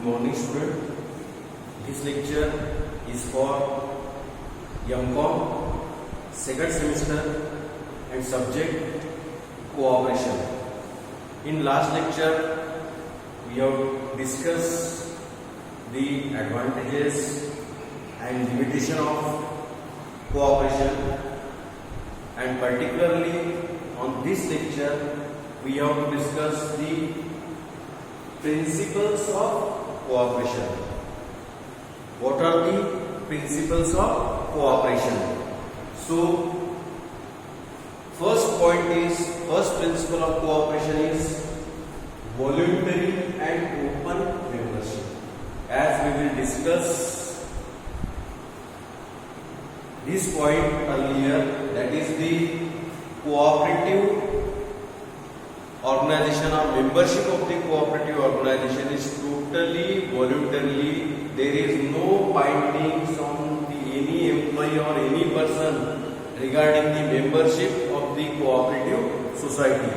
morning student. This lecture is for M.Com second semester and subject cooperation. In last lecture we have discussed the advantages and limitation of cooperation, and particularly on this lecture we have to discuss the principles of cooperation. What are the principles of cooperation? So, first principle of cooperation is voluntary and open membership. As we will discuss this point earlier, that is the cooperative organization or membership of the cooperative organization is totally voluntarily. There is no bindings on any employee or any person regarding the membership of the cooperative society.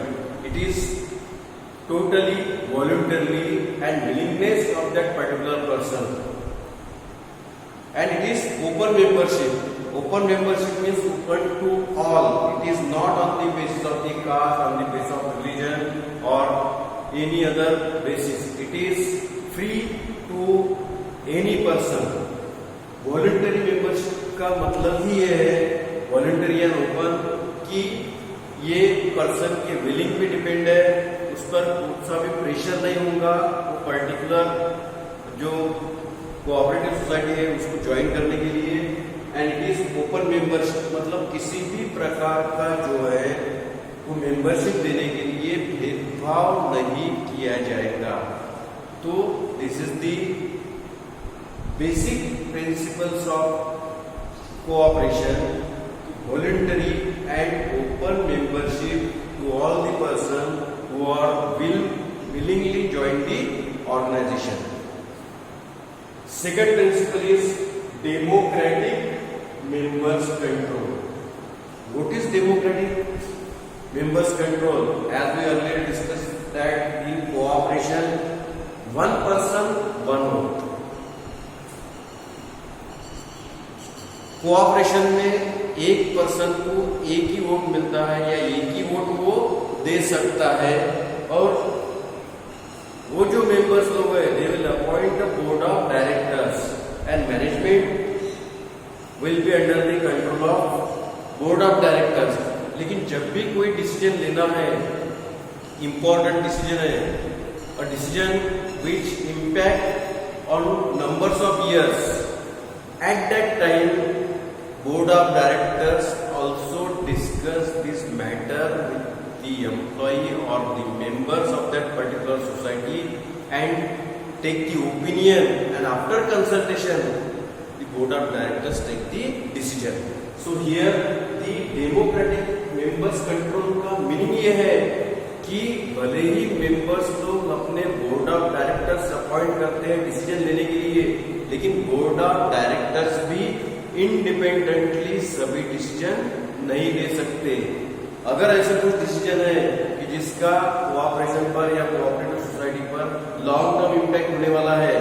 It is totally voluntarily and willingness of that particular person. And it is open membership. Open membership means open to all. It is not on the basis of the caste, on the basis of religion or any other basis. It is free to any person. Voluntary membership का मतलब ही ये है, voluntary and open, कि ये person के willing पे depend है, उस पर कुछ सा भी प्रेशर नहीं होगा, वो पर्टिकुलर जो कोऑपरेटिव सोसाइटी है उसको ज्वाइन करने के लिए. And it is open membership, मतलब किसी भी प्रकार का जो है वो मेंबरशिप देने के लिए भेदभाव नहीं किया जाएगा. तो this is the basic principles of cooperation, voluntary and open membership to all the person who are willingly join the organization. Second principle is democratic members control. What is democratic members control? As we earlier discussed that in cooperation, one person, one vote. Cooperation में एक person को एक ही vote मिलता है या एक ही vote वो दे सकता है, और वो जो मेंबर्स लोग हैं they will appoint the board of directors and management will be under the control of board of directors. लेकिन जब भी कोई डिसीजन लेना है, इंपॉर्टेंट डिसीजन है, a decision which impact on numbers of years, at that time board of directors also discuss this matter with the employee or the members of that particular society and take the opinion, and after consultation the board of directors take the decision. So here the democratic members control का meaning ये है कि भले ही members लोग अपने board of directors appoint करते हैं decision लेने के लिए, लेकिन बोर्ड ऑफ डायरेक्टर्स भी इंडिपेंडेंटली सभी डिसीजन नहीं ले सकते. अगर ऐसा कुछ डिसीजन है कि जिसका कोऑपरेशन पर या कोऑपरेटिव सोसाइटी पर लॉन्ग टर्म इम्पैक्ट होने वाला है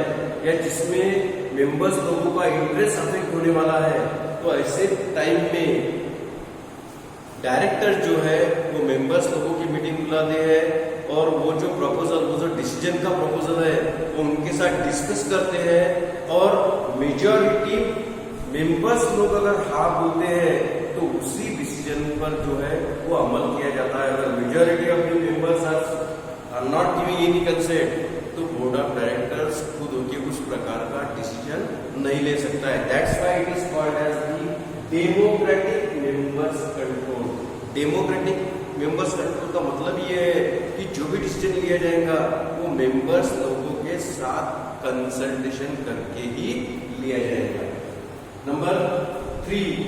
या जिसमें मेंबर्स लोगों का इंटरेस्ट अफेक्ट होने वाला है, तो ऐसे टाइम में डायरेक्टर जो है वो मेंबर्स लोगों की मीटिंग बुलाते हैं और वो जो प्रपोजल, वो जो डिसीजन का प्रपोजल है वो उनके साथ डिस्कस करते हैं, और मेजॉरिटी मेंबर्स लोग अगर हाँ बोलते हैं तो उसी डिसीजन पर जो है वो अमल किया जाता है. अगर majority of the members are not giving any consent तो बोर्ड ऑफ डायरेक्टर्स खुद होकर उस प्रकार का डिसीजन नहीं ले सकता है. That's why it is called as the democratic members control. Democratic members control का मतलब ये है कि जो भी डिसीजन लिया जाएगा वो मेंबर्स लोगों के साथ कंसल्टेशन करके ही लिया जाएगा. Number 3,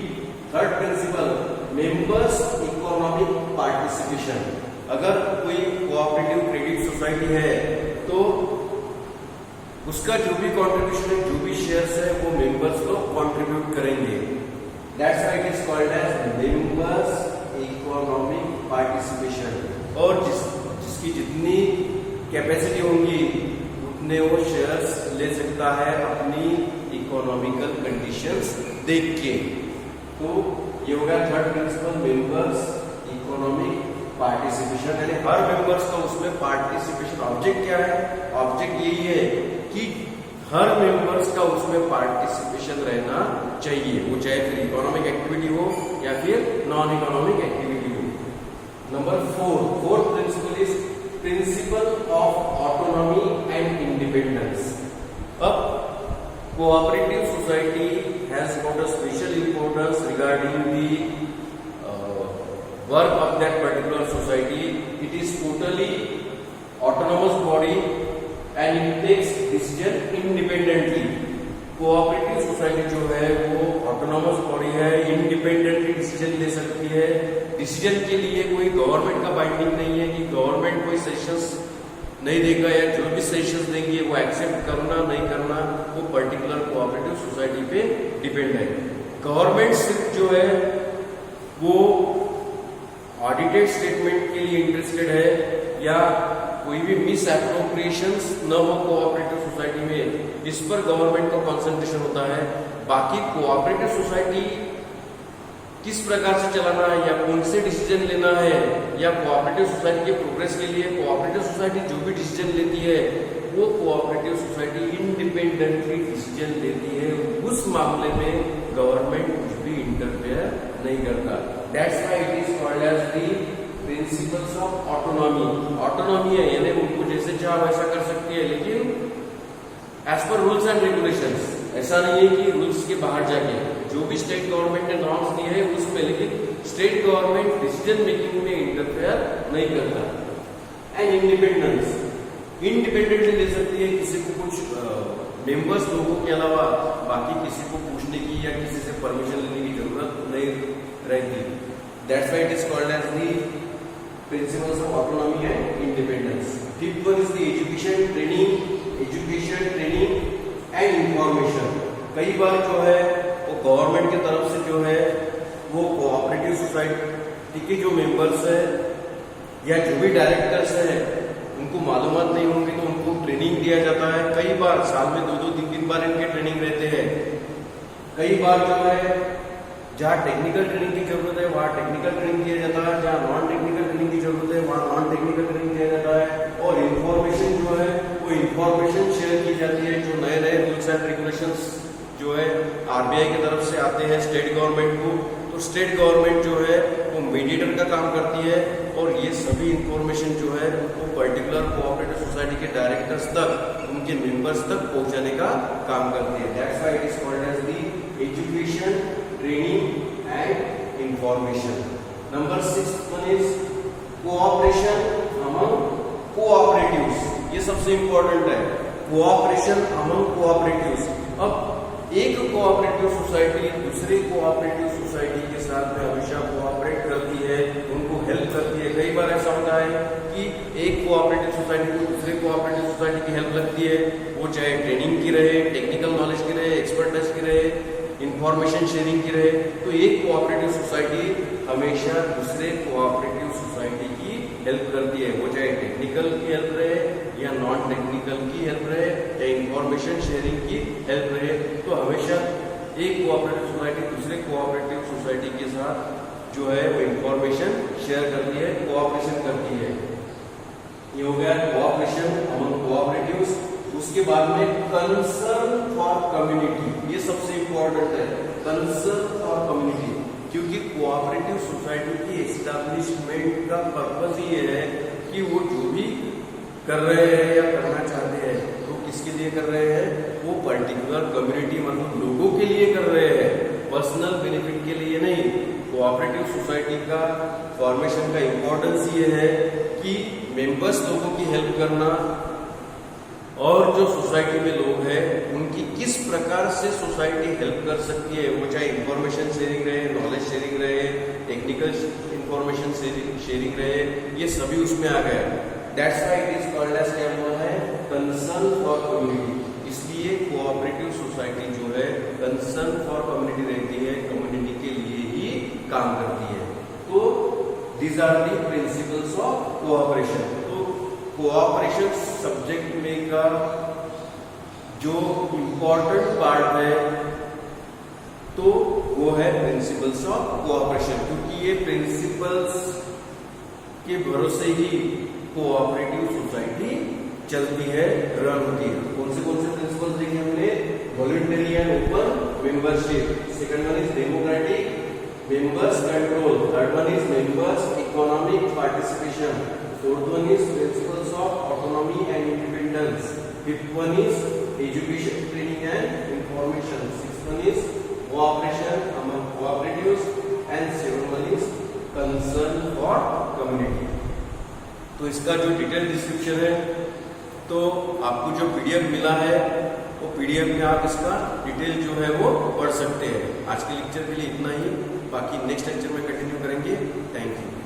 third principal, members economic participation. अगर कोई कोऑपरेटिव क्रेडिट सोसाइटी है तो उसका जो भी कंट्रीब्यूशन है, जो भी शेयर्स है वो मेंबर्स को कंट्रीब्यूट करेंगे. That's why it is called as members economic participation. और जिसकी जितनी कैपेसिटी होंगी उतने वो शेयर्स ले सकता है अपनी इकोनॉमिकल कंडीशंस देख के। तो ये हो गया third principal, members economic participation, यानी हर मेंबर्स का उसमें पार्टिसिपेशन। ऑब्जेक्ट क्या है? ऑब्जेक्ट यही है कि हर मेंबर्स का उसमें पार्टिसिपेशन रहना चाहिए, वो चाहे फिर इकोनॉमिक एक्टिविटी हो या फिर नॉन इकोनॉमिक एक्टिविटी हो। Number fourth principle is principle of autonomy and independence. अब cooperative society has got a special importance regarding the work of that particular society. It is totally autonomous body and it takes decision independently. Cooperative society जो है वो autonomous body है, independently decision ले सकती है। Decision के लिए कोई गवर्नमेंट का बाइंडिंग नहीं है कि गवर्नमेंट कोई सेशंस नहीं देगा या जो भी सेशंस देंगे वो एक्सेप्ट करना नहीं करना, वो पर्टिकुलर कोऑपरेटिव सोसाइटी पे डिपेंड है। गवर्नमेंट सिर्फ जो है वो ऑडिटेड स्टेटमेंट के लिए इंटरेस्टेड है या कोई भी मिस एप्रोप्रिएशंस न हो कोऑपरेटिव सोसाइटी में, इस पर गवर्नमेंट का कंसंट्रेशन होता है। बाकी कोऑपरेटिव सोसाइटी किस प्रकार से चलाना है या कौन से डिसीजन लेना है या कोऑपरेटिव सोसाइटी के प्रोग्रेस के लिए कोऑपरेटिव सोसाइटी जो भी डिसीजन लेती है वो कोऑपरेटिव सोसाइटी इंडिपेंडेंटली डिसीजन लेती है। उस मामले में गवर्नमेंट कुछ भी इंटरफेयर नहीं करता। That's why it is called as the principles of autonomy. Autonomy है यानी उनको जैसे चाह वैसा कर सकती है, लेकिन as per rules and regulations. ऐसा नहीं है कि रूल्स के बाहर जाके जो भी स्टेट गवर्नमेंट ने नॉर्म्स दिए है उसमें, लेकिन स्टेट गवर्नमेंट डिसीजन मेकिंग में इंटरफेयर नहीं करता। एंड इंडिपेंडेंस, इंडिपेंडेंटली ले सकती है, किसी को कुछ मेंबर्स लोगों के अलावा बाकी किसी को पूछने की या किसी से परमिशन लेने की जरूरत नहीं रहती। That's why it is called as the principles of autonomy and independence. Fifth one is the education, training and information. कई बार जो है वो गवर्नमेंट की तरफ से जो है वो कोऑपरेटिव सोसाइटी के जो मेंबर्स है या जो भी डायरेक्टर्स है उनको मालूमात नहीं होंगे तो उनको ट्रेनिंग दिया जाता है। कई बार साल में 2-2, 3-3 बार इनके ट्रेनिंग रहते हैं। कई बार जो है जहाँ टेक्निकल ट्रेनिंग की जरूरत है वहाँ टेक्निकल ट्रेनिंग दिया जाता है, जहाँ नॉन टेक्निकल ट्रेनिंग की जरूरत है वहाँ नॉन टेक्निकल ट्रेनिंग दिया जाता है। और इंफॉर्मेशन जो है वो इंफॉर्मेशन शेयर की जाती है। जो नए नए रूल्स एंड रेगुलेशंस जो है आरबीआई की तरफ से आते हैं स्टेट गवर्नमेंट को, तो स्टेट गवर्नमेंट जो है वो मीडिएटर का काम करती है और ये सभी इंफॉर्मेशन जो है वो पर्टिकुलर कोऑपरेटिव सोसाइटी के डायरेक्टर्स तक, उनके मेंबर्स तक पहुंचाने का काम करती है। That's why it is called as the education, training and information. Number 6 one is cooperation among cooperatives. ये सबसे इंपॉर्टेंट है, कोऑपरेशन अमंग कोऑपरेटिव्स। अब एक कोऑपरेटिव सोसाइटी दूसरे कोऑपरेटिव सोसाइटी के साथ में हमेशा कोऑपरेट करती है, उनको हेल्प करती है। कई बार ऐसा होता है कि एक कोऑपरेटिव सोसाइटी को दूसरे कोऑपरेटिव सोसाइटी की हेल्प लगती है, वो चाहे ट्रेनिंग की रहे, टेक्निकल नॉलेज की रहे, एक्सपर्टाइज की रहे, इंफॉर्मेशन शेयरिंग की रहे। तो एक कोऑपरेटिव सोसाइटी हमेशा दूसरे कोऑपरेटिव सोसाइटी की हेल्प करती है, वो चाहे टेक्निकल की हेल्प रहे या नॉन टेक्निकल की हेल्प रहे या इंफॉर्मेशन शेयरिंग की हेल्प रहे। तो हमेशा एक कोऑपरेटिव सोसाइटी दूसरे कोऑपरेटिव सोसाइटी के साथ जो है वो इंफॉर्मेशन शेयर करती है, कोऑपरेशन करती है। ये हो गया कोऑपरेशन अमंग कोऑपरेटिव्स। उसके बाद में कंसर्न फॉर कम्युनिटी, ये सबसे इंपॉर्टेंट है, कंसर्न फॉर कम्युनिटी। क्योंकि कोऑपरेटिव सोसाइटी की एस्टैब्लिशमेंट का पर्पस ये है कि वो जो भी कर रहे हैं या करना चाहते हैं तो किसके लिए कर रहे हैं, वो पर्टिकुलर कम्युनिटी मतलब लोगों के लिए कर रहे हैं, पर्सनल बेनिफिट के लिए नहीं। कोऑपरेटिव सोसाइटी का फॉर्मेशन का इंपॉर्टेंस ये है कि मेंबर्स लोगों की हेल्प करना और जो सोसाइटी में लोग हैं उनकी किस प्रकार से सोसाइटी हेल्प कर सकती है, वो चाहे इंफॉर्मेशन शेयरिंग रहे, नॉलेज शेयरिंग रहे, टेक्निकल इंफॉर्मेशन शेयरिंग रहे, ये सभी उसमें आ गए। That's why it is called as क्या बोला है, कंसर्न फॉर कम्युनिटी। इसलिए कोऑपरेटिव सोसाइटी जो है कंसर्न फॉर कम्युनिटी रहती है, कम्युनिटी के लिए ही काम करती है। तो these are the principles of cooperation. Cooperation subject में का जो इम्पोर्टेंट पार्ट है तो वो है प्रिंसिपल्स ऑफ कोऑपरेशन, क्योंकि ये प्रिंसिपल्स के भरोसे ही कोऑपरेटिव सोसाइटी चलती है, रन होती है। कौन से प्रिंसिपल्स देखे हमने? Voluntary and open membership, second one is democratic members control, third one is members economic participation, fourth one is principles of autonomy and independence, fifth one is education training and information, sixth one is cooperation among cooperatives and seventh one is concern for community. तो इसका जो detail description है, तो आपको जो PDF मिला है वो पीडीएफ में आप इसका डिटेल जो है वो पढ़ सकते हैं। आज के लेक्चर के लिए इतना ही, बाकी नेक्स्ट लेक्चर में कंटिन्यू करेंगे। Thank you.